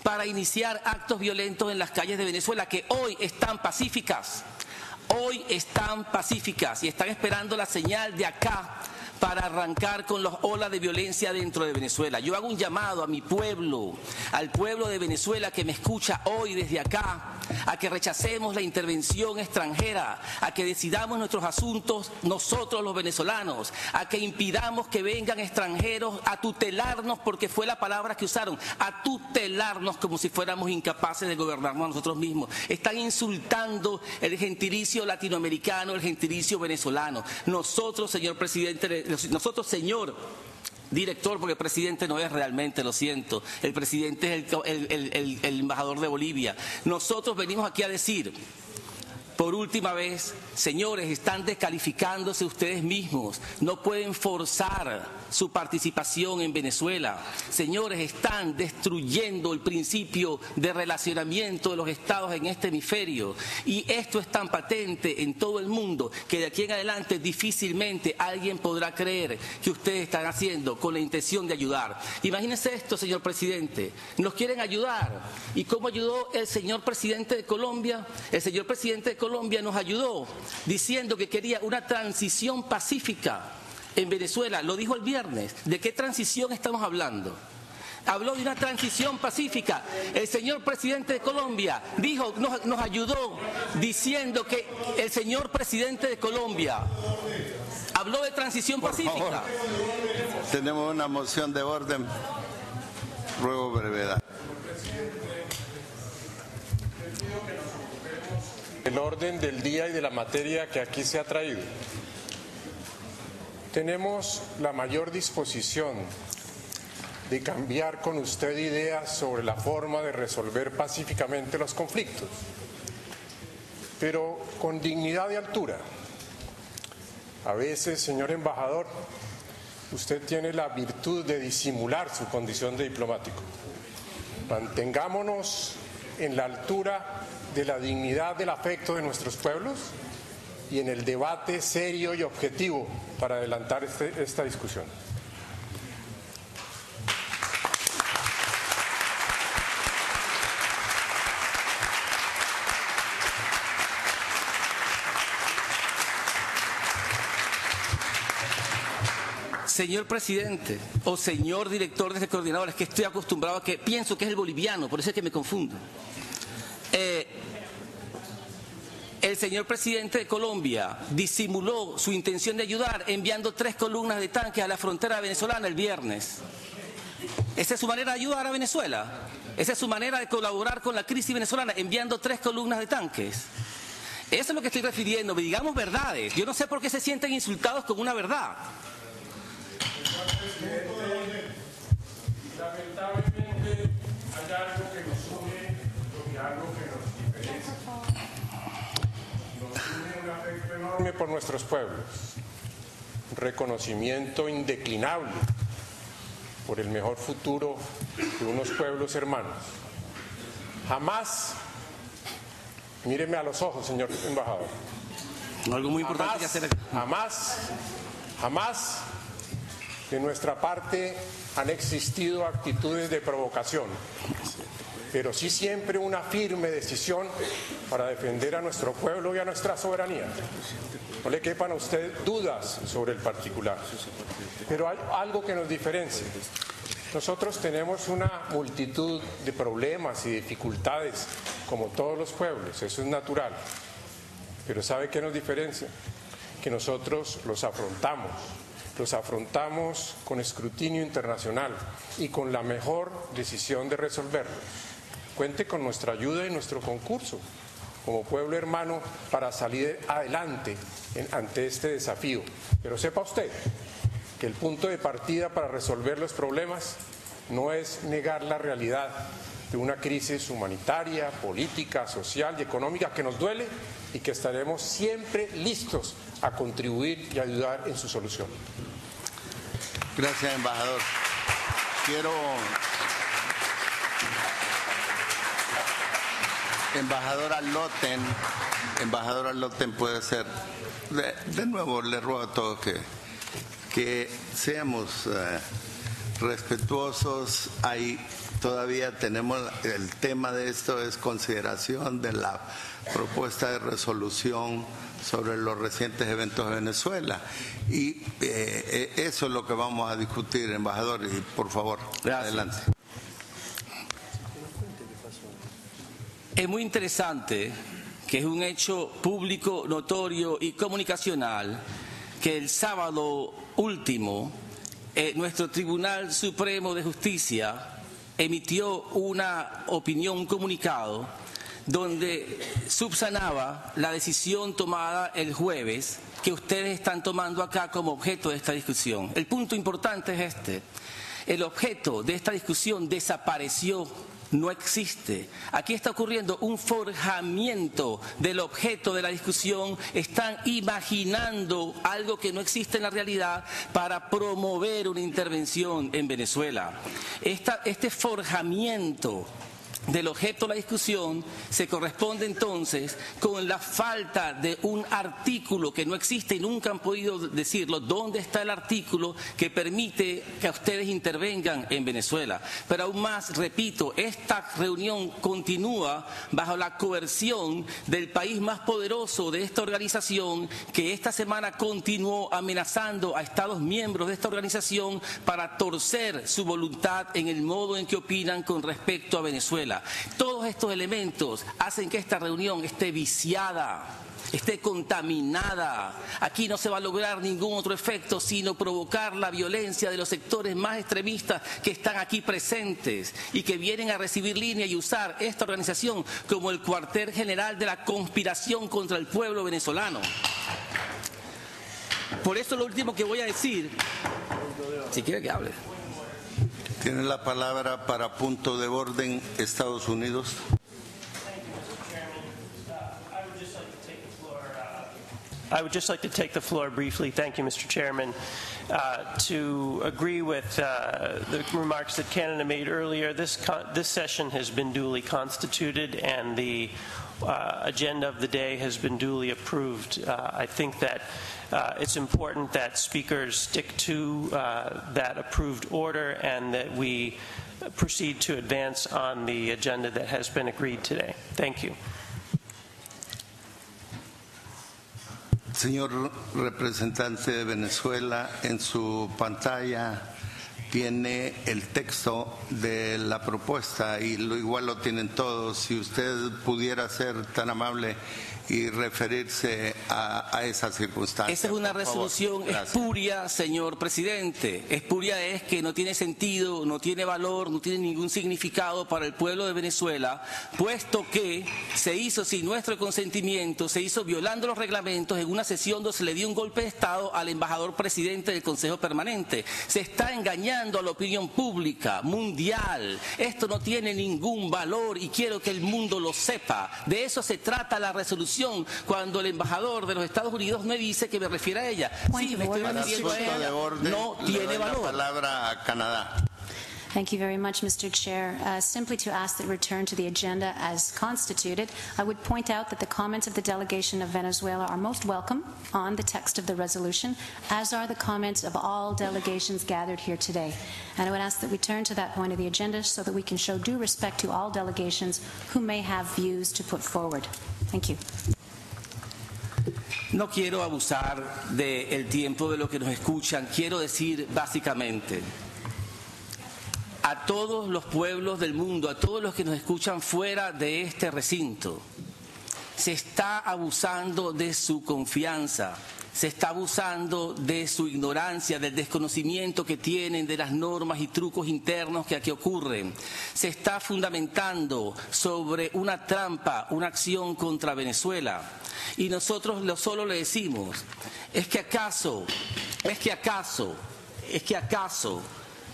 para iniciar actos violentos en las calles de Venezuela que hoy están pacíficas. Hoy están pacíficas y están esperando la señal de acá para arrancar con las olas de violencia dentro de Venezuela. Yo hago un llamado a mi pueblo, al pueblo de Venezuela que me escucha hoy desde acá, a que rechacemos la intervención extranjera, a que decidamos nuestros asuntos nosotros los venezolanos, a que impidamos que vengan extranjeros a tutelarnos, porque fue la palabra que usaron, a tutelarnos como si fuéramos incapaces de gobernarnos nosotros mismos. Están insultando el gentilicio latinoamericano, el gentilicio venezolano. Nosotros, señor presidente, nosotros, señor director, porque el presidente no es realmente, lo siento, el presidente es el embajador de Bolivia. Nosotros venimos aquí a decir, por última vez, señores, están descalificándose ustedes mismos, no pueden forzar su participación en Venezuela. Señores, están destruyendo el principio de relacionamiento de los estados en este hemisferio, y esto es tan patente en todo el mundo que de aquí en adelante difícilmente alguien podrá creer que ustedes están haciendo con la intención de ayudar. Imagínense esto, señor presidente, nos quieren ayudar. ¿Y cómo ayudó el señor presidente de Colombia? El señor presidente de Colombia nos ayudó diciendo que quería una transición pacífica en Venezuela. Lo dijo el viernes. ¿De qué transición estamos hablando? Habló de una transición pacífica. El señor presidente de Colombia dijo, nos ayudó diciendo que el señor presidente de Colombia habló de transición pacífica. Por favor, tenemos una moción de orden. Ruego brevedad. El orden del día y de la materia que aquí se ha traído. Tenemos la mayor disposición de cambiar con usted ideas sobre la forma de resolver pacíficamente los conflictos, pero con dignidad y altura. A veces, señor embajador, usted tiene la virtud de disimular su condición de diplomático. Mantengámonos en la altura de la dignidad del afecto de nuestros pueblos y en el debate serio y objetivo para adelantar esta discusión. Señor presidente o señor director de ese coordinador, es que estoy acostumbrado a que pienso que es el boliviano, por eso es que me confundo. El señor presidente de Colombia disimuló su intención de ayudar enviando 3 columnas de tanques a la frontera venezolana el viernes. ¿Esa es su manera de ayudar a Venezuela? ¿Esa es su manera de colaborar con la crisis venezolana, enviando 3 columnas de tanques? Eso es lo que estoy refiriendo. Digamos verdades. Yo no sé por qué se sienten insultados con una verdad. Lamentablemente hay algo que nos une y algo que nos diferencia. Nos une un afecto enorme por nuestros pueblos, un reconocimiento indeclinable por el mejor futuro de unos pueblos hermanos. Jamás, míreme a los ojos, señor embajador, Algo muy importante que hacer. Jamás de nuestra parte han existido actitudes de provocación, pero sí siempre una firme decisión para defender a nuestro pueblo y a nuestra soberanía. No le quepan a usted dudas sobre el particular, pero hay algo que nos diferencia. Nosotros tenemos una multitud de problemas y dificultades, como todos los pueblos, eso es natural. Pero ¿sabe qué nos diferencia? Que nosotros los afrontamos con escrutinio internacional y con la mejor decisión de resolverlos. Cuente con nuestra ayuda y nuestro concurso como pueblo hermano para salir adelante ante este desafío. Pero sepa usted que el punto de partida para resolver los problemas no es negar la realidad de una crisis humanitaria, política, social y económica que nos duele y que estaremos siempre listos a contribuir y ayudar en su solución. Gracias, embajador. Embajador Arloten puede ser, de nuevo le ruego a todos que seamos respetuosos. Hay todavía tenemos el tema de esto, es consideración de la propuesta de resolución sobre los recientes eventos de Venezuela. Y eso es lo que vamos a discutir, embajador, y por favor, gracias. Adelante. Es muy interesante que es un hecho público, notorio y comunicacional que el sábado último nuestro Tribunal Supremo de Justicia emitió una opinión, un comunicado, donde subsanaba la decisión tomada el jueves que ustedes están tomando acá como objeto de esta discusión. El punto importante es este: el objeto de esta discusión desapareció, no existe. Aquí está ocurriendo un forjamiento del objeto de la discusión. Están imaginando algo que no existe en la realidad para promover una intervención en Venezuela. Este forjamiento del objeto de la discusión se corresponde entonces con la falta de un artículo que no existe y nunca han podido decirlo. ¿Dónde está el artículo que permite que ustedes intervengan en Venezuela? Pero aún más, repito, esta reunión continúa bajo la coerción del país más poderoso de esta organización, que esta semana continuó amenazando a Estados miembros de esta organización para torcer su voluntad en el modo en que opinan con respecto a Venezuela. Todos estos elementos hacen que esta reunión esté viciada, esté contaminada. Aquí no se va a lograr ningún otro efecto sino provocar la violencia de los sectores más extremistas que están aquí presentes y que vienen a recibir línea y usar esta organización como el cuartel general de la conspiración contra el pueblo venezolano. Por eso lo último que voy a decir, si quiere que hable. Tiene la palabra para punto de orden Estados Unidos. I would just like to take the floor briefly. Thank you, Mr. Chairman. To agree with the remarks that Canada made earlier, this session has been duly constituted and the agenda of the day has been duly approved. I think that it's important that speakers stick to that approved order and that we proceed to advance on the agenda that has been agreed today. Thank you. Señor representante de Venezuela, en su pantalla tiene el texto de la propuesta y igual lo tienen todos. Si usted pudiera ser tan amable y referirse a esa circunstancia. Esa es una resolución espuria, señor presidente. Espuria es que no tiene sentido, no tiene valor, no tiene ningún significado para el pueblo de Venezuela, puesto que se hizo sin nuestro consentimiento, se hizo violando los reglamentos en una sesión donde se le dio un golpe de Estado al embajador presidente del Consejo Permanente. Se está engañando a la opinión pública mundial. Esto no tiene ningún valor y quiero que el mundo lo sepa. De eso se trata la resolución. Cuando el embajador de los Estados Unidos me dice que me refiere a ella, sí, me estoy refiriendo a ella, no tiene valor. La palabra a Canadá. Thank you very much, Mr. Chair. Simply to ask that return to the agenda as constituted, I would point out that the comments of the delegation of Venezuela are most welcome on the text of the resolution, as are the comments of all delegations gathered here today. And I would ask that we turn to that point of the agenda so that we can show due respect to all delegations who may have views to put forward. Thank you. No quiero abusar del tiempo de los que nos escuchan. Quiero decir básicamente a todos los pueblos del mundo, a todos los que nos escuchan fuera de este recinto, se está abusando de su confianza. Se está abusando de su ignorancia, del desconocimiento que tienen de las normas y trucos internos que aquí ocurren. Se está fundamentando sobre una trampa, una acción contra Venezuela. Y nosotros solo le decimos, ¿es que acaso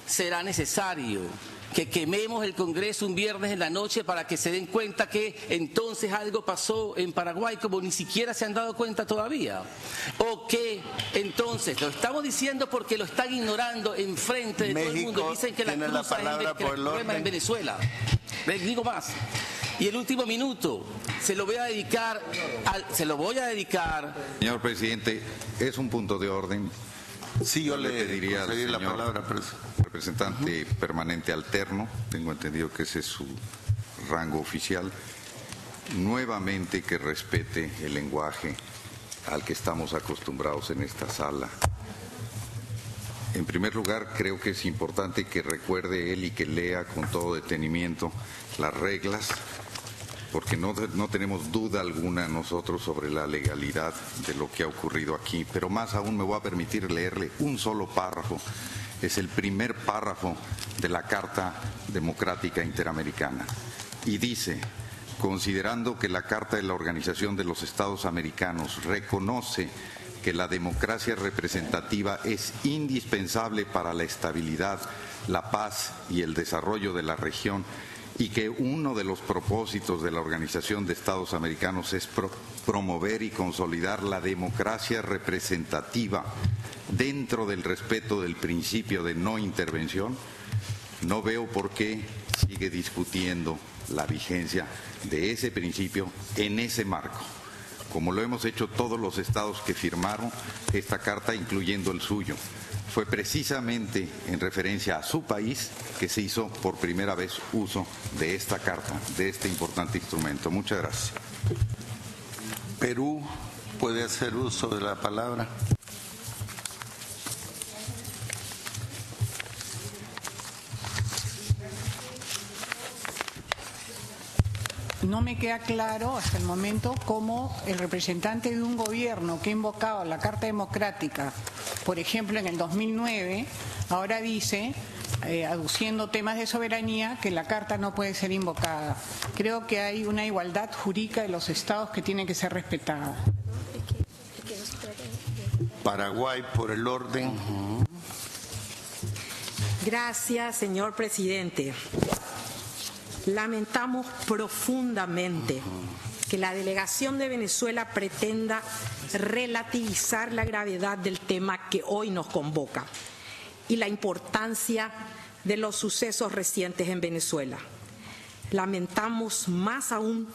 será necesario que quememos el Congreso un viernes en la noche para que se den cuenta que entonces algo pasó en Paraguay como ni siquiera se han dado cuenta todavía? ¿O que entonces, lo estamos diciendo porque lo están ignorando en frente de todo el mundo? Dicen que la cruza es el problema en Venezuela. Les digo más. Y el último minuto se lo voy a dedicar. Señor presidente, es un punto de orden. Sí, yo le pediría al conseguí la señor palabra, representante permanente alterno, tengo entendido que ese es su rango oficial, nuevamente que respete el lenguaje al que estamos acostumbrados en esta sala. En primer lugar, creo que es importante que recuerde él y que lea con todo detenimiento las reglas, porque no tenemos duda alguna nosotros sobre la legalidad de lo que ha ocurrido aquí, pero más aún me voy a permitir leerle un solo párrafo. Es el primer párrafo de la Carta Democrática Interamericana y dice: considerando que la Carta de la Organización de los Estados Americanos reconoce que la democracia representativa es indispensable para la estabilidad, la paz y el desarrollo de la región, y que uno de los propósitos de la Organización de Estados Americanos es promover y consolidar la democracia representativa dentro del respeto del principio de no intervención, no veo por qué sigue discutiendo la vigencia de ese principio en ese marco, como lo hemos hecho todos los estados que firmaron esta carta, incluyendo el suyo. Fue precisamente en referencia a su país que se hizo por primera vez uso de esta carta, de este importante instrumento. Muchas gracias. Perú puede hacer uso de la palabra. No me queda claro hasta el momento cómo el representante de un gobierno que ha invocado la Carta Democrática, por ejemplo en el 2009, ahora dice, aduciendo temas de soberanía, que la Carta no puede ser invocada. Creo que hay una igualdad jurídica de los estados que tiene que ser respetada. Paraguay, por el orden. Gracias, señor presidente. Lamentamos profundamente que la delegación de Venezuela pretenda relativizar la gravedad del tema que hoy nos convoca y la importancia de los sucesos recientes en Venezuela. Lamentamos más aún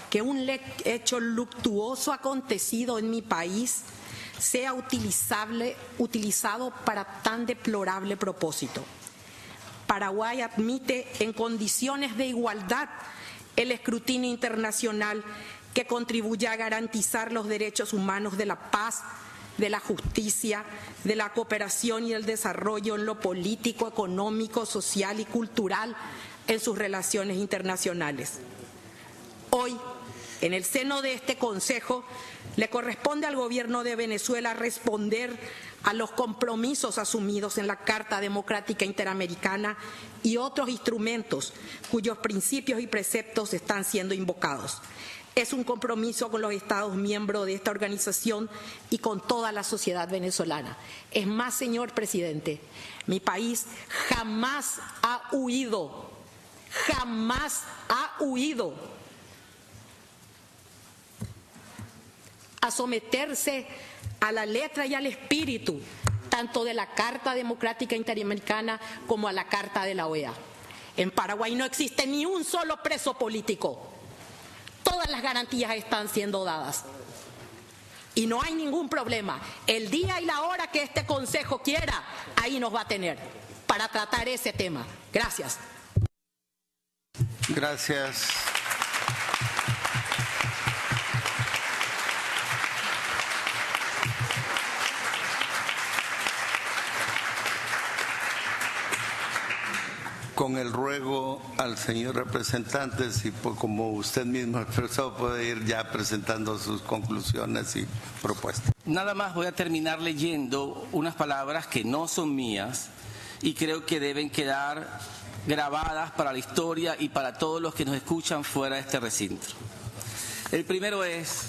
que un hecho luctuoso acontecido en mi país sea utilizado para tan deplorable propósito. Paraguay admite en condiciones de igualdad el escrutinio internacional que contribuye a garantizar los derechos humanos de la paz, de la justicia, de la cooperación y el desarrollo en lo político, económico, social y cultural en sus relaciones internacionales. Hoy, en el seno de este Consejo, le corresponde al Gobierno de Venezuela responder a los compromisos asumidos en la Carta Democrática Interamericana y otros instrumentos cuyos principios y preceptos están siendo invocados. Es un compromiso con los Estados miembros de esta organización y con toda la sociedad venezolana. Es más, señor presidente, mi país jamás ha huido a someterse a la letra y al espíritu tanto de la Carta Democrática Interamericana como a la Carta de la OEA. En Paraguay no existe ni un solo preso político. Todas las garantías están siendo dadas. Y no hay ningún problema. El día y la hora que este Consejo quiera, ahí nos va a tener para tratar ese tema. Gracias. Gracias. Con el ruego al señor representante, si como usted mismo expresó, puede ir ya presentando sus conclusiones y propuestas. Nada más voy a terminar leyendo unas palabras que no son mías y creo que deben quedar grabadas para la historia y para todos los que nos escuchan fuera de este recinto. El primero es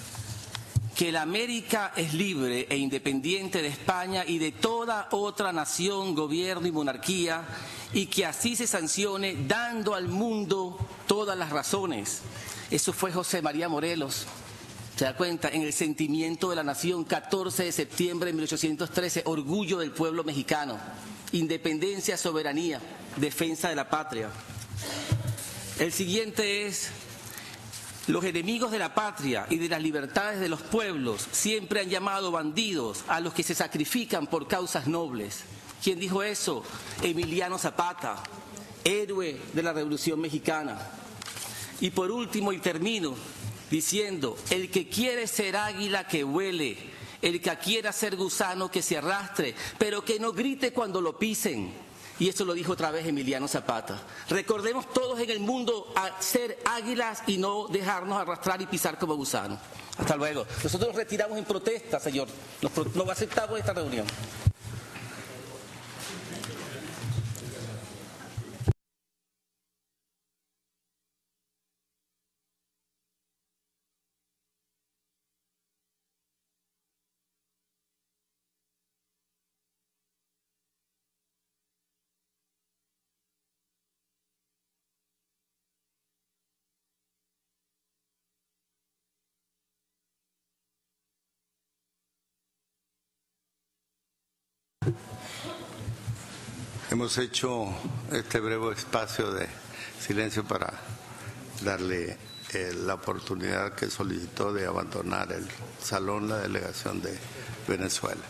que la América es libre e independiente de España y de toda otra nación, gobierno y monarquía, y que así se sancione dando al mundo todas las razones. Eso fue José María Morelos, ¿se da cuenta? En El sentimiento de la nación, 14 de septiembre de 1813, orgullo del pueblo mexicano, independencia, soberanía, defensa de la patria. El siguiente es: Los enemigos de la patria y de las libertades de los pueblos siempre han llamado bandidos a los que se sacrifican por causas nobles. ¿Quién dijo eso? Emiliano Zapata, héroe de la Revolución Mexicana. Y por último, y termino diciendo, el que quiere ser águila que vuele, el que quiera ser gusano que se arrastre, pero que no grite cuando lo pisen. Y eso lo dijo otra vez Emiliano Zapata. Recordemos todos en el mundo a ser águilas y no dejarnos arrastrar y pisar como gusanos. Hasta luego. Nosotros nos retiramos en protesta, señor. No aceptamos esta reunión. Hemos hecho este breve espacio de silencio para darle la oportunidad que solicitó de abandonar el salón la delegación de Venezuela.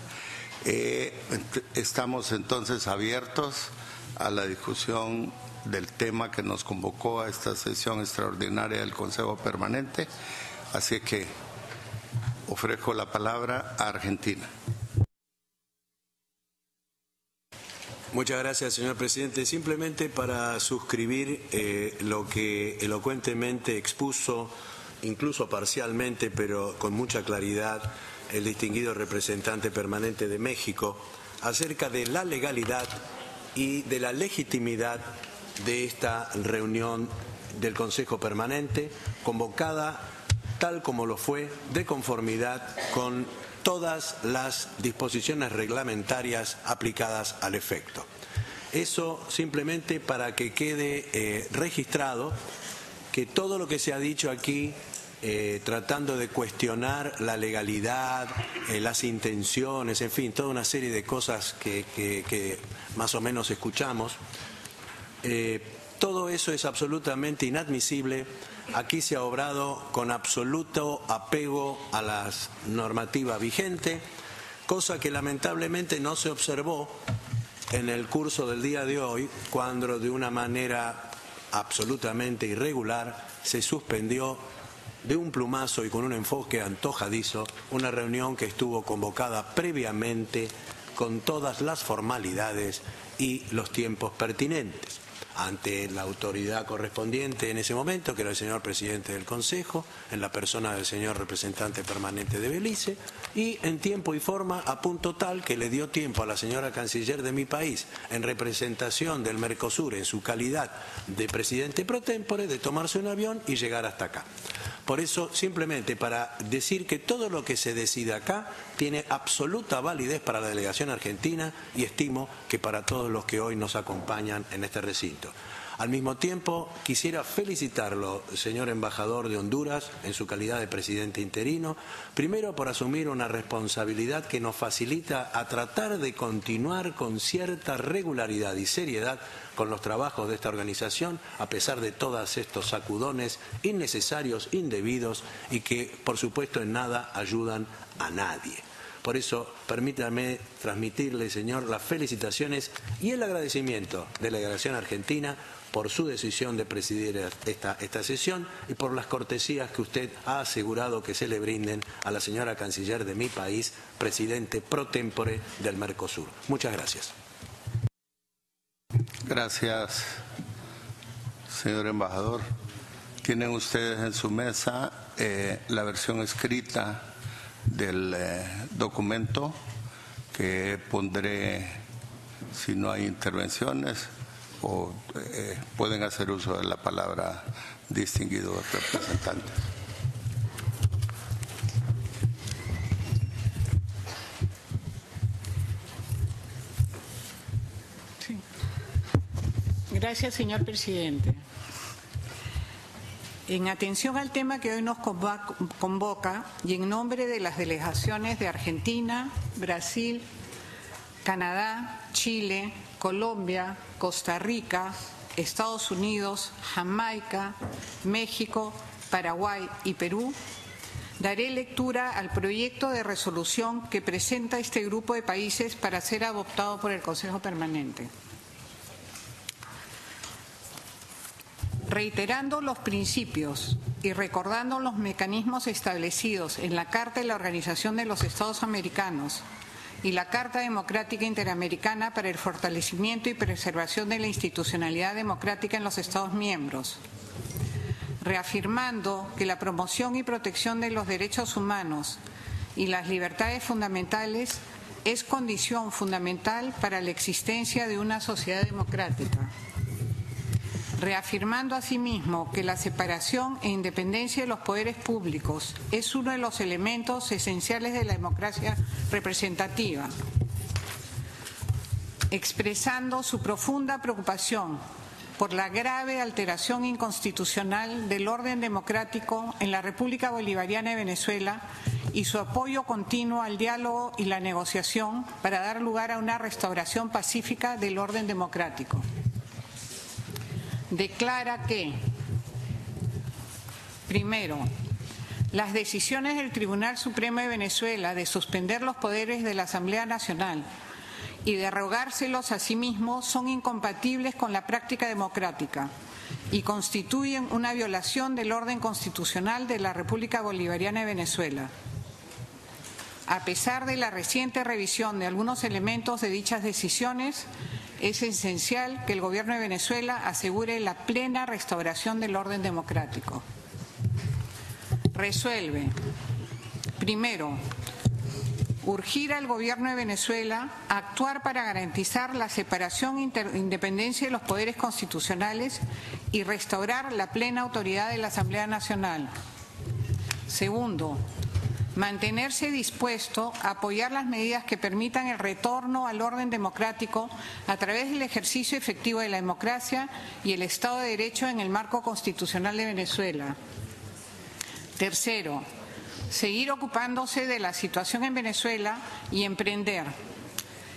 Estamos entonces abiertos a la discusión del tema que nos convocó a esta sesión extraordinaria del Consejo Permanente, así que ofrezco la palabra a Argentina. Muchas gracias, señor presidente. Simplemente para suscribir lo que elocuentemente expuso, incluso parcialmente, pero con mucha claridad, el distinguido representante permanente de México acerca de la legalidad y de la legitimidad de esta reunión del Consejo Permanente, convocada tal como lo fue, de conformidad con todas las disposiciones reglamentarias aplicadas al efecto. Eso simplemente para que quede registrado que todo lo que se ha dicho aquí, tratando de cuestionar la legalidad, las intenciones, en fin, toda una serie de cosas que más o menos escuchamos, todo eso es absolutamente inadmisible. Aquí se ha obrado con absoluto apego a la normativa vigente, cosa que lamentablemente no se observó en el curso del día de hoy, cuando de una manera absolutamente irregular se suspendió de un plumazo y con un enfoque antojadizo una reunión que estuvo convocada previamente con todas las formalidades y los tiempos pertinentes, ante la autoridad correspondiente en ese momento, que era el señor presidente del Consejo, en la persona del señor representante permanente de Belice, y en tiempo y forma a punto tal que le dio tiempo a la señora canciller de mi país, en representación del Mercosur, en su calidad de presidente pro tempore, de tomarse un avión y llegar hasta acá. Por eso, simplemente para decir que todo lo que se decide acá tiene absoluta validez para la delegación argentina y estimo que para todos los que hoy nos acompañan en este recinto. Al mismo tiempo, quisiera felicitarlo, señor embajador de Honduras, en su calidad de presidente interino, primero por asumir una responsabilidad que nos facilita a tratar de continuar con cierta regularidad y seriedad con los trabajos de esta organización, a pesar de todos estos sacudones innecesarios, indebidos y que, por supuesto, en nada ayudan a nadie. Por eso, permítame transmitirle, señor, las felicitaciones y el agradecimiento de la delegación argentina por su decisión de presidir esta sesión y por las cortesías que usted ha asegurado que se le brinden a la señora canciller de mi país, presidente pro tempore del Mercosur. Muchas gracias. Gracias, señor embajador. Tienen ustedes en su mesa la versión escrita del documento que pondré si no hay intervenciones, o pueden hacer uso de la palabra distinguidos representantes. Sí. Gracias, señor presidente. En atención al tema que hoy nos convoca y en nombre de las delegaciones de Argentina, Brasil, Canadá, Chile, Colombia, Costa Rica, Estados Unidos, Jamaica, México, Paraguay y Perú, daré lectura al proyecto de resolución que presenta este grupo de países para ser adoptado por el Consejo Permanente. Reiterando los principios y recordando los mecanismos establecidos en la Carta de la Organización de los Estados Americanos y la Carta Democrática Interamericana para el fortalecimiento y preservación de la institucionalidad democrática en los Estados miembros, reafirmando que la promoción y protección de los derechos humanos y las libertades fundamentales es condición fundamental para la existencia de una sociedad democrática, reafirmando asimismo que la separación e independencia de los poderes públicos es uno de los elementos esenciales de la democracia representativa, expresando su profunda preocupación por la grave alteración inconstitucional del orden democrático en la República Bolivariana de Venezuela y su apoyo continuo al diálogo y la negociación para dar lugar a una restauración pacífica del orden democrático. Declara que, primero, las decisiones del Tribunal Supremo de Venezuela de suspender los poderes de la Asamblea Nacional y de arrogárselos a sí mismo son incompatibles con la práctica democrática y constituyen una violación del orden constitucional de la República Bolivariana de Venezuela. A pesar de la reciente revisión de algunos elementos de dichas decisiones, es esencial que el Gobierno de Venezuela asegure la plena restauración del orden democrático. Resuelve, primero, urgir al Gobierno de Venezuela a actuar para garantizar la separación e independencia de los poderes constitucionales y restaurar la plena autoridad de la Asamblea Nacional. Segundo, mantenerse dispuesto a apoyar las medidas que permitan el retorno al orden democrático a través del ejercicio efectivo de la democracia y el Estado de Derecho en el marco constitucional de Venezuela. Tercero, seguir ocupándose de la situación en Venezuela y emprender,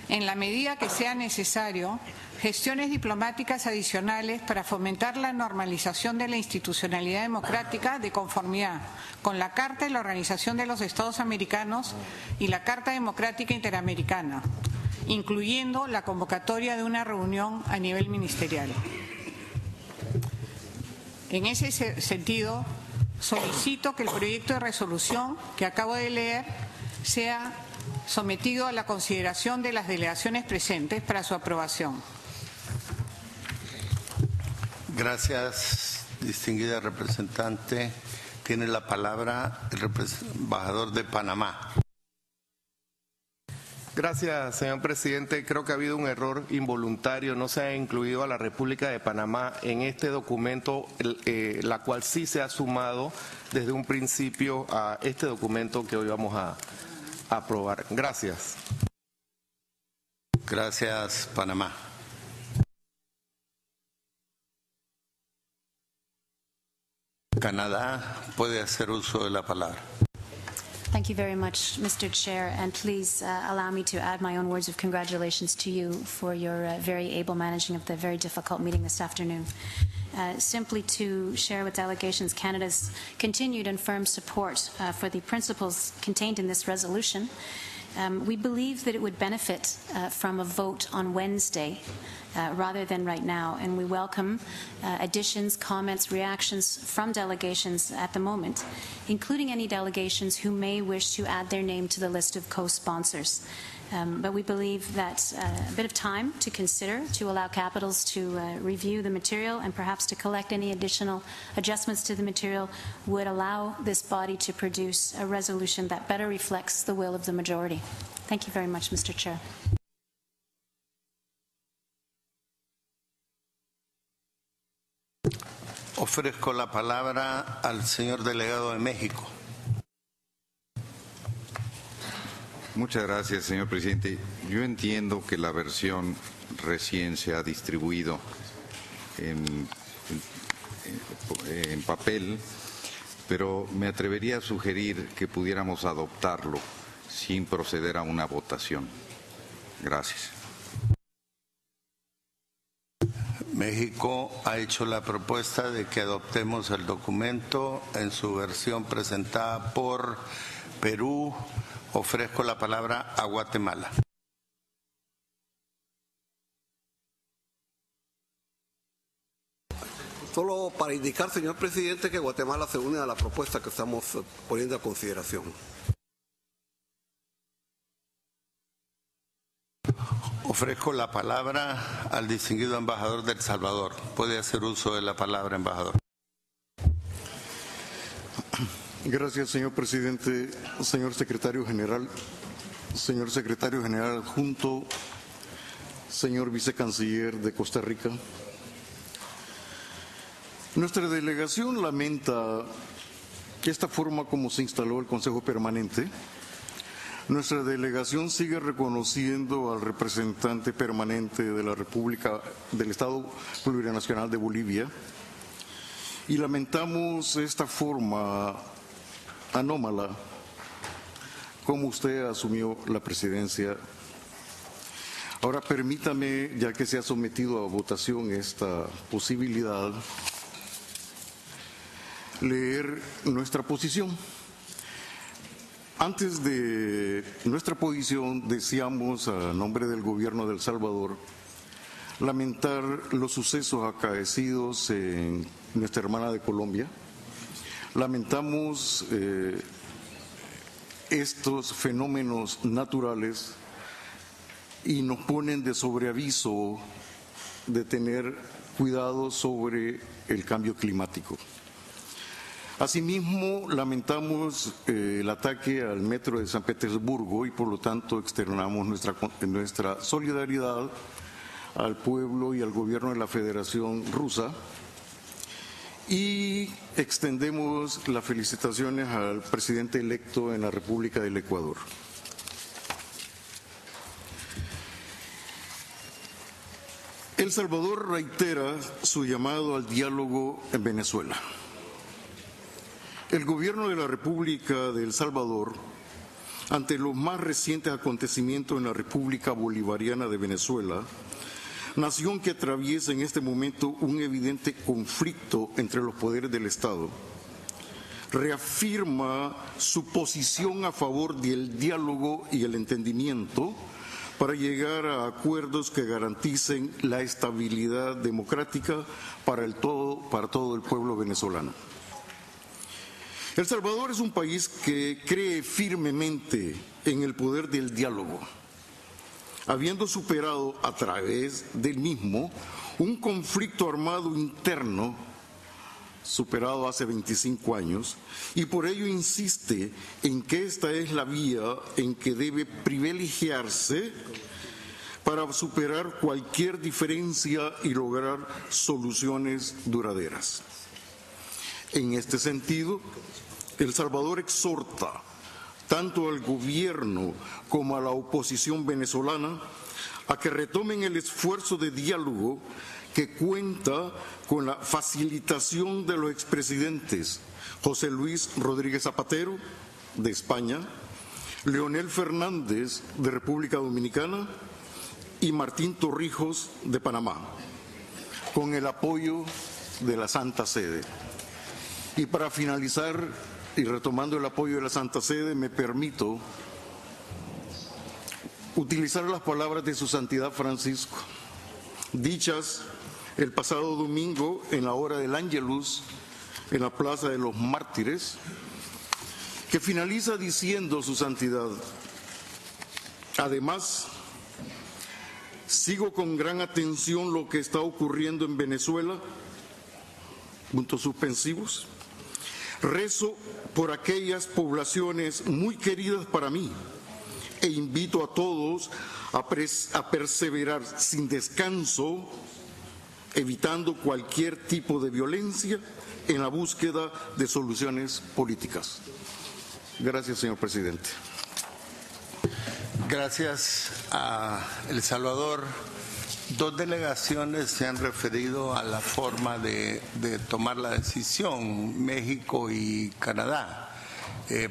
en la medida que sea necesario, gestiones diplomáticas adicionales para fomentar la normalización de la institucionalidad democrática de conformidad con la Carta de la Organización de los Estados Americanos y la Carta Democrática Interamericana, incluyendo la convocatoria de una reunión a nivel ministerial. En ese sentido, solicito que el proyecto de resolución que acabo de leer sea sometido a la consideración de las delegaciones presentes para su aprobación. Gracias, distinguida representante. Tiene la palabra el embajador de Panamá. Gracias, señor presidente. Creo que ha habido un error involuntario. No se ha incluido a la República de Panamá en este documento, la cual sí se ha sumado desde un principio a este documento que hoy vamos a aprobar. Gracias. Gracias, Panamá. Canadá puede hacer uso de la palabra. Thank you very much, Mr. Chair, and please allow me to add my own words of congratulations to you for your very able managing of the very difficult meeting this afternoon. Simply to share with delegations Canada's continued and firm support for the principles contained in this resolution. We believe that it would benefit from a vote on Wednesday rather than right now, and we welcome additions, comments, reactions from delegations at the moment, including any delegations who may wish to add their name to the list of co-sponsors. But we believe that a bit of time to consider, to allow capitals to review the material and perhaps to collect any additional adjustments to the material would allow this body to produce a resolution that better reflects the will of the majority. Thank you very much, Mr. Chair. Ofrezco la palabra al señor delegado de México. Muchas gracias, señor presidente. Yo entiendo que la versión recién se ha distribuido en papel, pero me atrevería a sugerir que pudiéramos adoptarlo sin proceder a una votación. Gracias. México ha hecho la propuesta de que adoptemos el documento en su versión presentada por Perú. Ofrezco la palabra a Guatemala. Solo para indicar, señor presidente, que Guatemala se une a la propuesta que estamos poniendo a consideración. Ofrezco la palabra al distinguido embajador de El Salvador. Puede hacer uso de la palabra, embajador. Gracias, señor presidente. Señor secretario general adjunto, señor vicecanciller de Costa Rica. Nuestra delegación lamenta esta forma como se instaló el Consejo Permanente. Nuestra delegación sigue reconociendo al representante permanente de la República del Estado Plurinacional de Bolivia y lamentamos esta forma anómala como usted asumió la presidencia. Ahora permítame, ya que se ha sometido a votación esta posibilidad, leer nuestra posición. Antes de nuestra posición, deseamos, a nombre del gobierno de El Salvador, lamentar los sucesos acaecidos en nuestra hermana de Colombia. Lamentamos estos fenómenos naturales y nos ponen de sobreaviso de tener cuidado sobre el cambio climático. Asimismo, lamentamos el ataque al metro de San Petersburgo y por lo tanto externamos nuestra solidaridad al pueblo y al gobierno de la Federación Rusa y extendemos las felicitaciones al presidente electo en la República del Ecuador. El Salvador reitera su llamado al diálogo en Venezuela. El gobierno de la República de El Salvador, ante los más recientes acontecimientos en la República Bolivariana de Venezuela, nación que atraviesa en este momento un evidente conflicto entre los poderes del Estado, reafirma su posición a favor del diálogo y el entendimiento para llegar a acuerdos que garanticen la estabilidad democrática para todo el pueblo venezolano. El Salvador es un país que cree firmemente en el poder del diálogo, habiendo superado a través del mismo un conflicto armado interno superado hace 25 años, y por ello insiste en que esta es la vía en que debe privilegiarse para superar cualquier diferencia y lograr soluciones duraderas. En este sentido, El Salvador exhorta tanto al gobierno como a la oposición venezolana a que retomen el esfuerzo de diálogo que cuenta con la facilitación de los expresidentes José Luis Rodríguez Zapatero, de España, Leonel Fernández, de República Dominicana, y Martín Torrijos, de Panamá, con el apoyo de la Santa Sede. Y para finalizar, y retomando el apoyo de la Santa Sede, me permito utilizar las palabras de su Santidad Francisco, dichas el pasado domingo en la hora del Ángelus en la Plaza de los Mártires, que finaliza diciendo su Santidad: además, sigo con gran atención lo que está ocurriendo en Venezuela, puntos suspensivos. Rezo por aquellas poblaciones muy queridas para mí e invito a todos a perseverar sin descanso, evitando cualquier tipo de violencia en la búsqueda de soluciones políticas. Gracias, señor presidente. Gracias a El Salvador. Dos delegaciones se han referido a la forma de tomar la decisión, México y Canadá.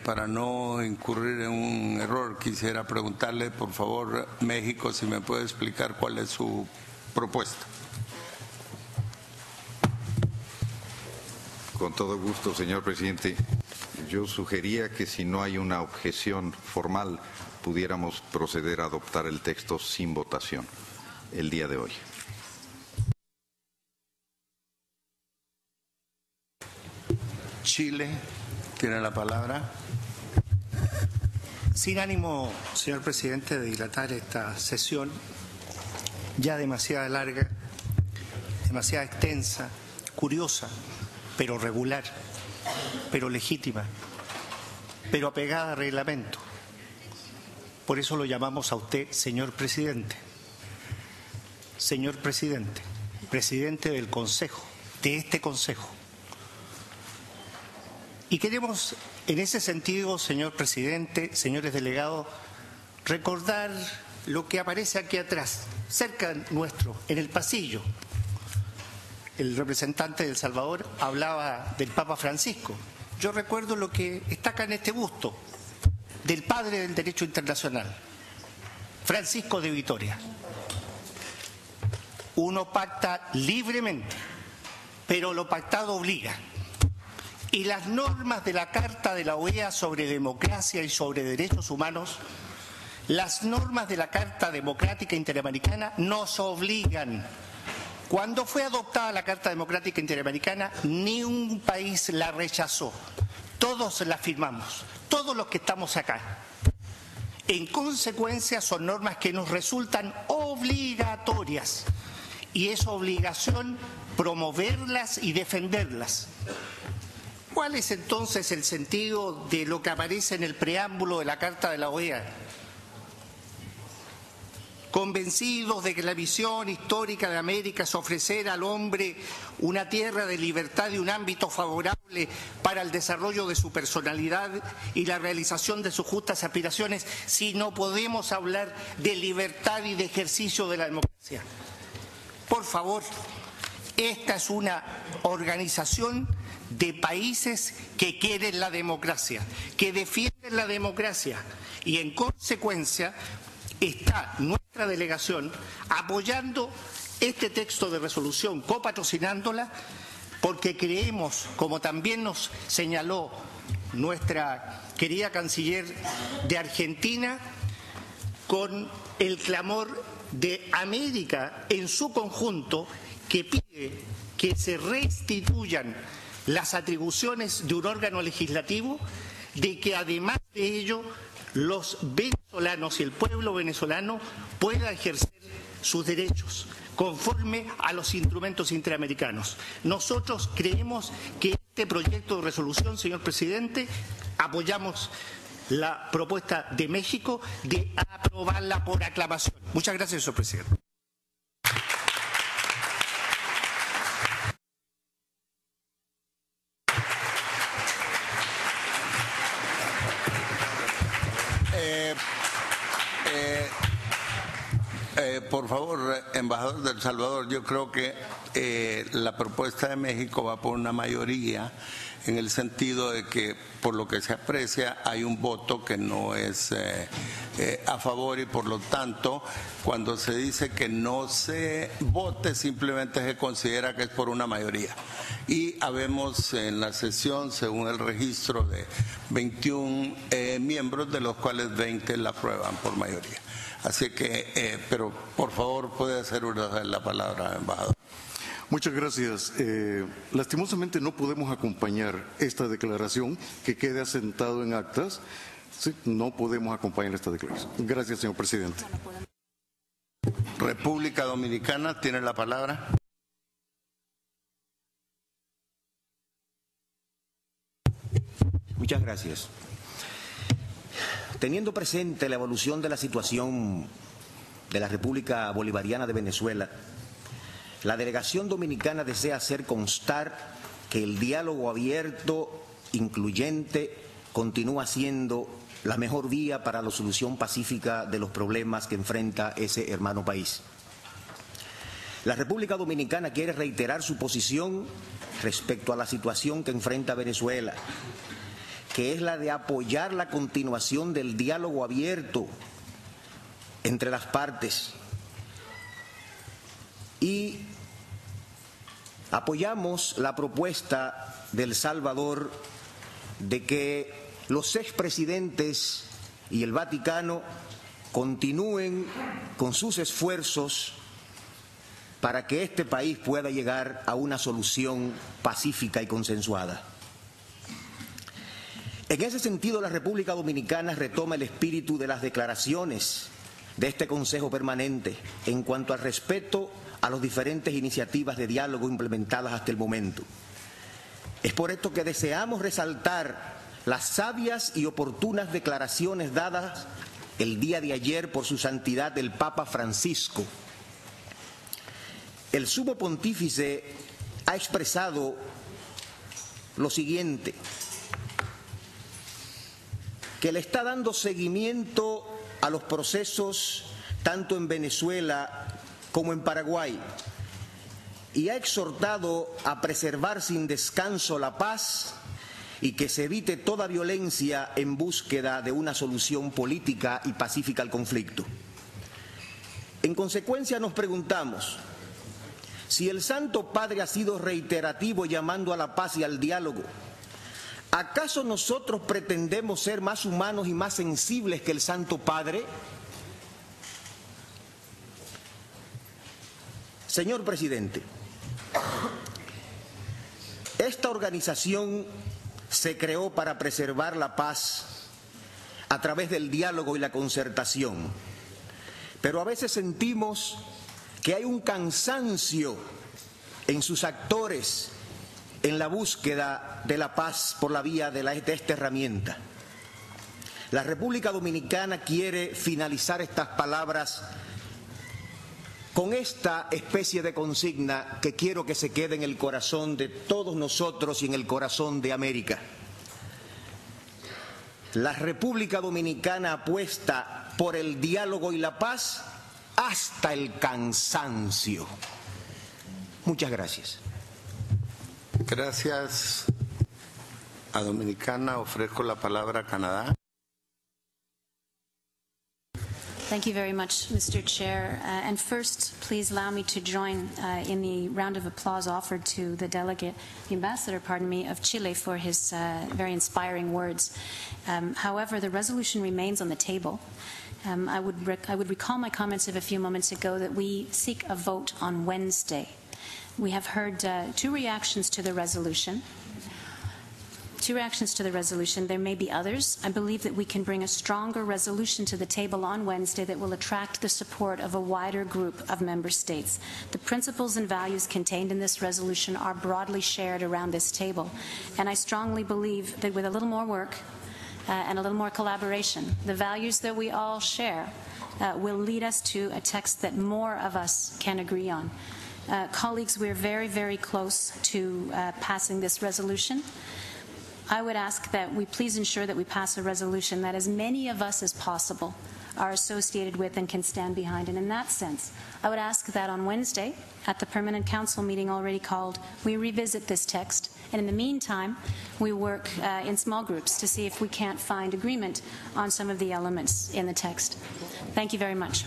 Para no incurrir en un error, quisiera preguntarle, por favor, México, si me puede explicar cuál es su propuesta. Con todo gusto, señor presidente. Yo sugería que si no hay una objeción formal, pudiéramos proceder a adoptar el texto sin votación el día de hoy. Chile tiene la palabra. Sin ánimo, señor presidente, de dilatar esta sesión, ya demasiado larga, demasiado extensa, curiosa, pero regular, pero legítima, pero apegada al reglamento. Por eso lo llamamos a usted señor presidente. Señor presidente, presidente del Consejo, de este Consejo. Y queremos, en ese sentido, señor presidente, señores delegados, recordar lo que aparece aquí atrás, cerca nuestro, en el pasillo. El representante de El Salvador hablaba del Papa Francisco. Yo recuerdo lo que está acá en este busto, del padre del derecho internacional, Francisco de Vitoria. Uno pacta libremente, pero lo pactado obliga. Y las normas de la Carta de la OEA sobre democracia y sobre derechos humanos, las normas de la Carta Democrática Interamericana nos obligan. Cuando fue adoptada la Carta Democrática Interamericana, ni un país la rechazó. Todos la firmamos, todos los que estamos acá. En consecuencia, son normas que nos resultan obligatorias. Y es obligación promoverlas y defenderlas. ¿Cuál es entonces el sentido de lo que aparece en el preámbulo de la Carta de la OEA? Convencidos de que la visión histórica de América es ofrecer al hombre una tierra de libertad y un ámbito favorable para el desarrollo de su personalidad y la realización de sus justas aspiraciones, si no podemos hablar de libertad y de ejercicio de la democracia. Por favor, esta es una organización de países que quieren la democracia, que defienden la democracia, y en consecuencia está nuestra delegación apoyando este texto de resolución, copatrocinándola, porque creemos, como también nos señaló nuestra querida canciller de Argentina, con el clamor de América en su conjunto, que pide que se restituyan las atribuciones de un órgano legislativo, de que además de ello los venezolanos y el pueblo venezolano pueda ejercer sus derechos conforme a los instrumentos interamericanos. Nosotros creemos que este proyecto de resolución, señor presidente, apoyamos la propuesta de México de aprobarla por aclamación. Muchas gracias, señor presidente. Por favor, embajador de El Salvador, yo creo que la propuesta de México va por una mayoría, en el sentido de que, por lo que se aprecia, hay un voto que no es a favor, y por lo tanto, cuando se dice que no se vote, simplemente se considera que es por una mayoría. Y habemos en la sesión, según el registro, de 21 miembros, de los cuales 20 la aprueban por mayoría. Así que, pero por favor, puede hacer uso de la palabra, embajador. Muchas gracias. Lastimosamente no podemos acompañar esta declaración, que quede asentado en actas. Sí, no podemos acompañar esta declaración. Gracias, señor presidente. República Dominicana tiene la palabra. Muchas gracias. Teniendo presente la evolución de la situación de la República Bolivariana de Venezuela, la delegación dominicana desea hacer constar que el diálogo abierto, incluyente, continúa siendo la mejor vía para la solución pacífica de los problemas que enfrenta ese hermano país. La República Dominicana quiere reiterar su posición respecto a la situación que enfrenta Venezuela, que es la de apoyar la continuación del diálogo abierto entre las partes y Apoyamos la propuesta de El Salvador de que los expresidentes y el Vaticano continúen con sus esfuerzos para que este país pueda llegar a una solución pacífica y consensuada. En ese sentido, la República Dominicana retoma el espíritu de las declaraciones de este Consejo Permanente en cuanto al respeto a las diferentes iniciativas de diálogo implementadas hasta el momento. Es por esto que deseamos resaltar las sabias y oportunas declaraciones dadas el día de ayer por su santidad el Papa Francisco. El Sumo Pontífice ha expresado lo siguiente, que le está dando seguimiento a los procesos tanto en Venezuela como en Paraguay y ha exhortado a preservar sin descanso la paz y que se evite toda violencia en búsqueda de una solución política y pacífica al conflicto. En consecuencia, nos preguntamos si el Santo Padre ha sido reiterativo llamando a la paz y al diálogo. ¿Acaso nosotros pretendemos ser más humanos y más sensibles que el Santo Padre? Señor Presidente, esta organización se creó para preservar la paz a través del diálogo y la concertación, pero a veces sentimos que hay un cansancio en sus actores en la búsqueda de la paz por la vía de esta herramienta. La República Dominicana quiere finalizar estas palabras con esta especie de consigna que quiero que se quede en el corazón de todos nosotros y en el corazón de América. La República Dominicana apuesta por el diálogo y la paz hasta el cansancio. Muchas gracias. Gracias a Dominicana. Ofrezco la palabra a Canadá. Thank you very much, Mr. Chair. And first, please allow me to join in the round of applause offered to the delegate, the ambassador, of Chile for his very inspiring words. However, the resolution remains on the table. I would recall my comments of a few moments ago that we seek a vote on Wednesday. We have heard two reactions to the resolution. There may be others. I believe that we can bring a stronger resolution to the table on Wednesday that will attract the support of a wider group of member states. The principles and values contained in this resolution are broadly shared around this table, and I strongly believe that with a little more work and a little more collaboration, the values that we all share will lead us to a text that more of us can agree on. Colleagues, we're very, very close to passing this resolution. I would ask that we please ensure that we pass a resolution that as many of us as possible are associated with and can stand behind. And in that sense, I would ask that on Wednesday, at the Permanent Council meeting already called, we revisit this text. And in the meantime, we work in small groups to see if we can't find agreement on some of the elements in the text. Thank you very much.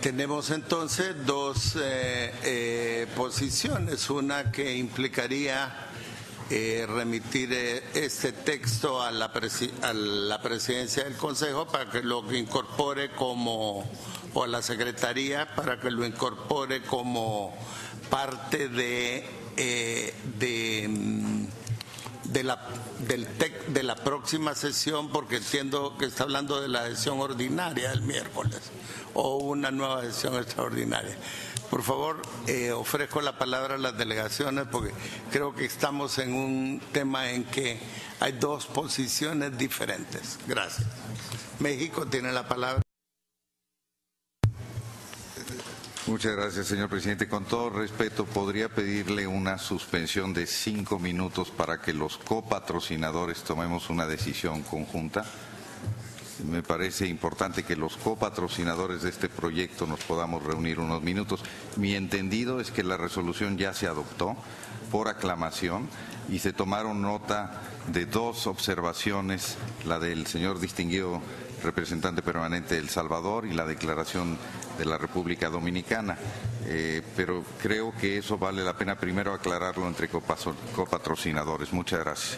Tenemos entonces dos posiciones, una que implicaría remitir este texto a la presidencia del Consejo para que lo incorpore o a la Secretaría para que lo incorpore como parte de la próxima sesión, porque entiendo que está hablando de la sesión ordinaria del miércoles o una nueva sesión extraordinaria. Por favor, ofrezco la palabra a las delegaciones porque creo que estamos en un tema en que hay dos posiciones diferentes. Gracias. México tiene la palabra. Muchas gracias, señor presidente. Con todo respeto, ¿podría pedirle una suspensión de 5 minutos para que los copatrocinadores tomemos una decisión conjunta? Me parece importante que los copatrocinadores de este proyecto nos podamos reunir unos minutos. Mi entendido es que la resolución ya se adoptó por aclamación y se tomaron nota de dos observaciones, la del señor distinguido representante permanente de El Salvador y la declaración de la República Dominicana. Pero creo que eso vale la pena primero aclararlo entre copatrocinadores. Muchas gracias.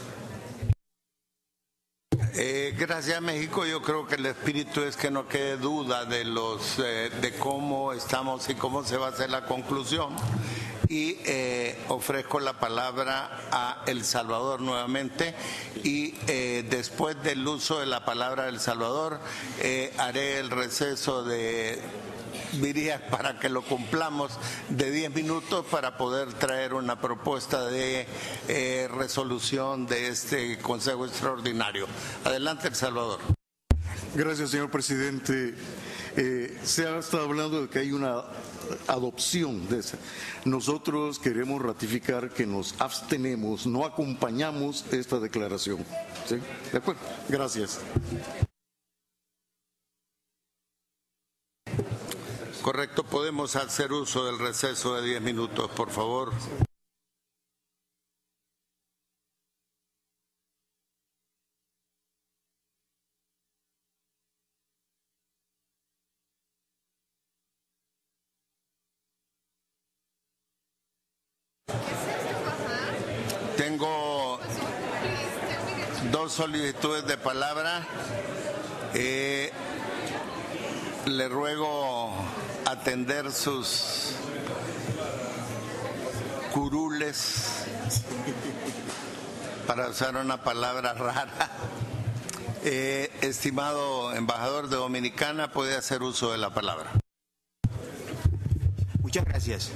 Gracias, México. Yo creo que el espíritu es que no quede duda de cómo estamos y cómo se va a hacer la conclusión. Y ofrezco la palabra a El Salvador nuevamente y después del uso de la palabra El Salvador haré el receso diría para que lo cumplamos de 10 minutos para poder traer una propuesta de resolución de este Consejo Extraordinario. Adelante, El Salvador. Gracias, señor presidente. Se ha estado hablando de que hay una adopción de esa. Nosotros queremos ratificar que nos abstenemos, no acompañamos esta declaración. ¿Sí? ¿De acuerdo? Gracias. Correcto, podemos hacer uso del receso de 10 minutos, por favor. Tengo dos solicitudes de palabra. Le ruego atender sus curules, para usar una palabra rara. Estimado embajador de Dominicana, puede hacer uso de la palabra. Muchas gracias.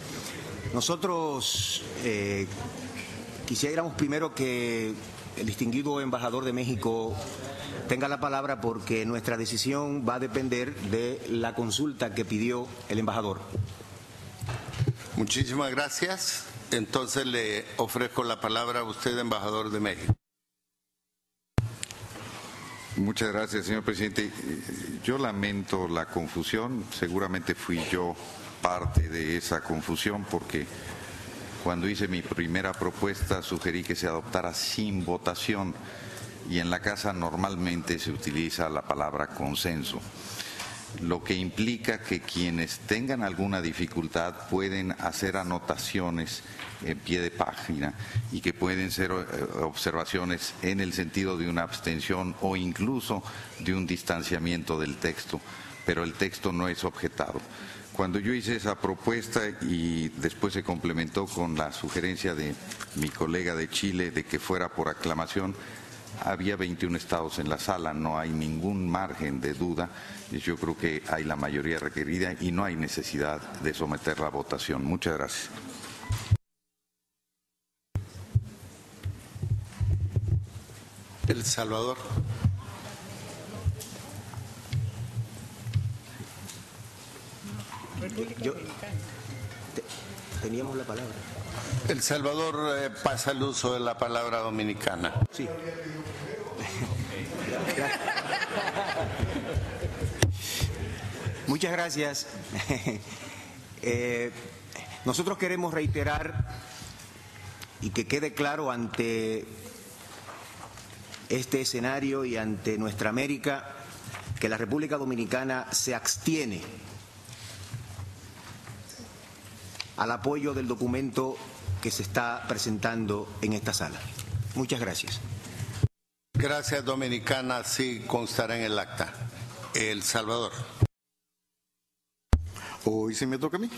Nosotros quisiéramos primero que el distinguido embajador de México tenga la palabra porque nuestra decisión va a depender de la consulta que pidió el embajador. Muchísimas gracias. Entonces le ofrezco la palabra a usted, embajador de México. Muchas gracias, señor presidente. Yo lamento la confusión. Seguramente fui yo parte de esa confusión porque cuando hice mi primera propuesta sugerí que se adoptara sin votación. Y en la casa normalmente se utiliza la palabra consenso, lo que implica que quienes tengan alguna dificultad pueden hacer anotaciones en pie de página y que pueden ser observaciones en el sentido de una abstención o incluso de un distanciamiento del texto, pero el texto no es objetado. Cuando yo hice esa propuesta y después se complementó con la sugerencia de mi colega de Chile de que fuera por aclamación, había 21 estados en la sala, no hay ningún margen de duda. Yo creo que hay la mayoría requerida y no hay necesidad de someterla a votación. Muchas gracias. El Salvador. Teníamos la palabra. El Salvador pasa el uso de la palabra dominicana. Sí. Muchas gracias. Nosotros queremos reiterar y que quede claro ante este escenario y ante nuestra América que la República Dominicana se abstiene al apoyo del documento que se está presentando en esta sala. Muchas gracias. Gracias, Dominicana. Sí constará en el acta. El Salvador. Hoy se me toca a mí.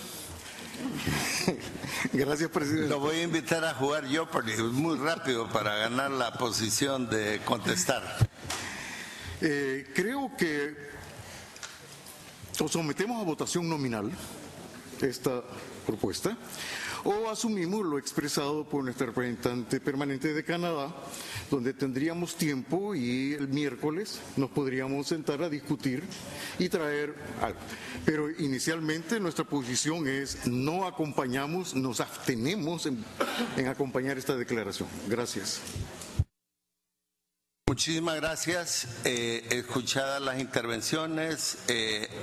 Gracias, presidente. Lo voy a invitar a jugar yo porque es muy rápido para ganar la posición de contestar. Creo que o sometemos a votación nominal esta propuesta o asumimos lo expresado por nuestra representante permanente de Canadá, donde tendríamos tiempo y el miércoles nos podríamos sentar a discutir y traer algo. Pero inicialmente nuestra posición es no acompañamos, nos abstenemos en acompañar esta declaración. Gracias. Muchísimas gracias. Escuchadas las intervenciones,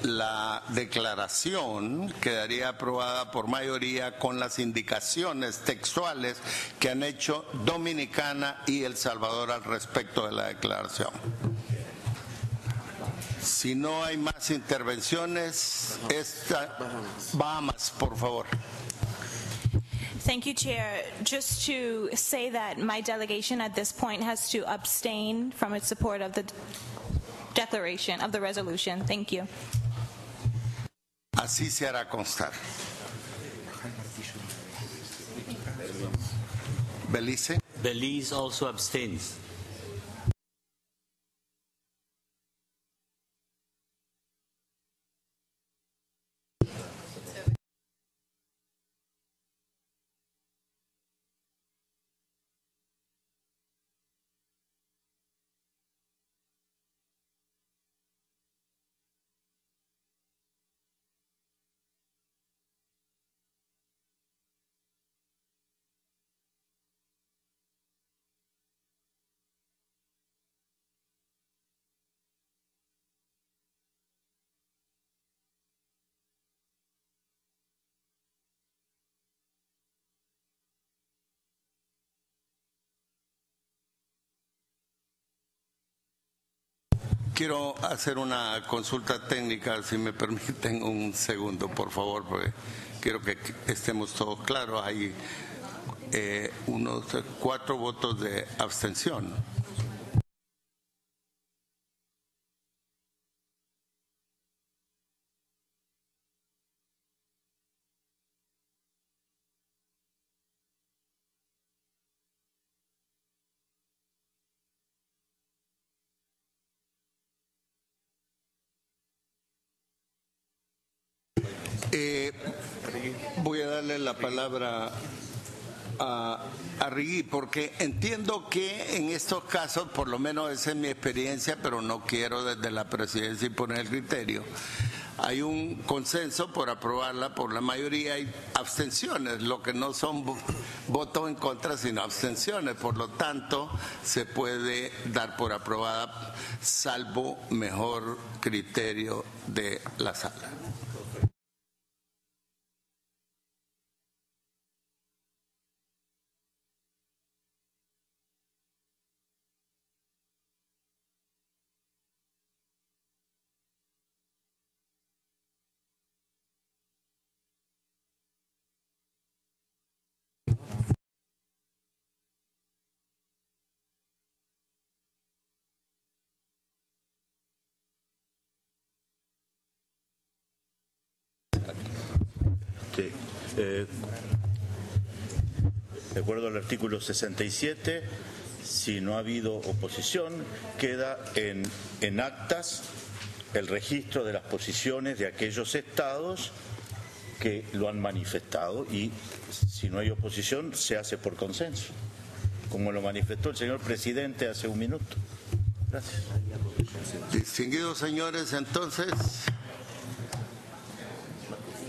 la declaración quedaría aprobada por mayoría con las indicaciones textuales que han hecho Dominicana y El Salvador al respecto de la declaración. Si no hay más intervenciones, Bahamas, por favor. Thank you, Chair. Just to say that my delegation at this point has to abstain from its support of the declaration of the resolution. Thank you. Así se hará constar. Belice. Belize also abstains. Quiero hacer una consulta técnica, si me permiten un segundo, por favor, porque quiero que estemos todos claros. Hay unos 4 votos de abstención. Voy a darle la palabra a Rigui, porque entiendo que en estos casos, por lo menos esa es mi experiencia, pero no quiero desde la presidencia imponer el criterio. Hay un consenso por aprobarla por la mayoría, hay abstenciones, lo que no son votos en contra, sino abstenciones. Por lo tanto, se puede dar por aprobada, salvo mejor criterio de la sala. Sí. De acuerdo al artículo 67, si no ha habido oposición, queda en actas el registro de las posiciones de aquellos estados que lo han manifestado, y si no hay oposición se hace por consenso, como lo manifestó el señor presidente hace un minuto. Gracias. Distinguidos señores, entonces,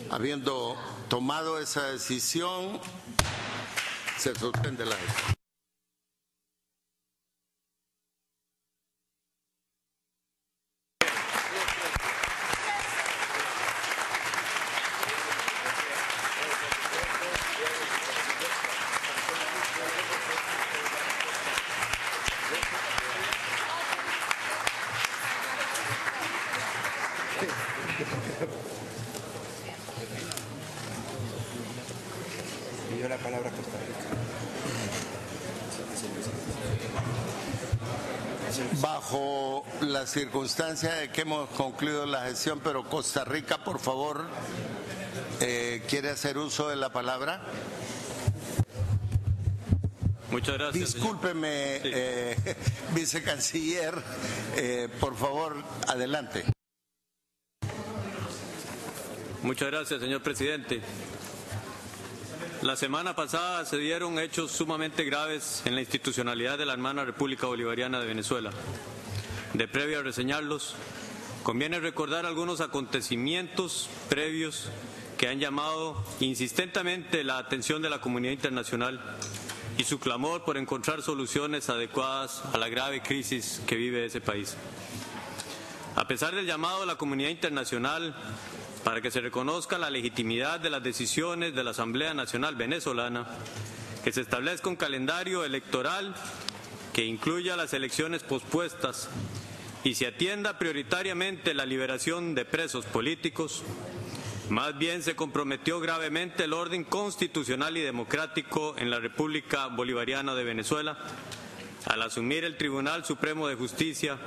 habiendo tomado esa decisión, se suspende la sesión. Pidió la palabra Costa Rica. Bajo la circunstancia de que hemos concluido la sesión, pero Costa Rica, por favor, ¿quiere hacer uso de la palabra? Muchas gracias. Discúlpeme, vicecanciller, por favor, adelante. Muchas gracias, señor presidente. La semana pasada se dieron hechos sumamente graves en la institucionalidad de la hermana República Bolivariana de Venezuela. De previo a reseñarlos, conviene recordar algunos acontecimientos previos que han llamado insistentemente la atención de la comunidad internacional y su clamor por encontrar soluciones adecuadas a la grave crisis que vive ese país. A pesar del llamado de la comunidad internacional para que se reconozca la legitimidad de las decisiones de la Asamblea Nacional Venezolana, que se establezca un calendario electoral que incluya las elecciones pospuestas y se atienda prioritariamente la liberación de presos políticos, más bien se comprometió gravemente el orden constitucional y democrático en la República Bolivariana de Venezuela al asumir el Tribunal Supremo de Justicia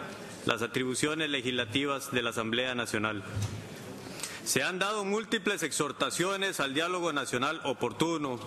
las atribuciones legislativas de la Asamblea Nacional. Se han dado múltiples exhortaciones al diálogo nacional oportuno,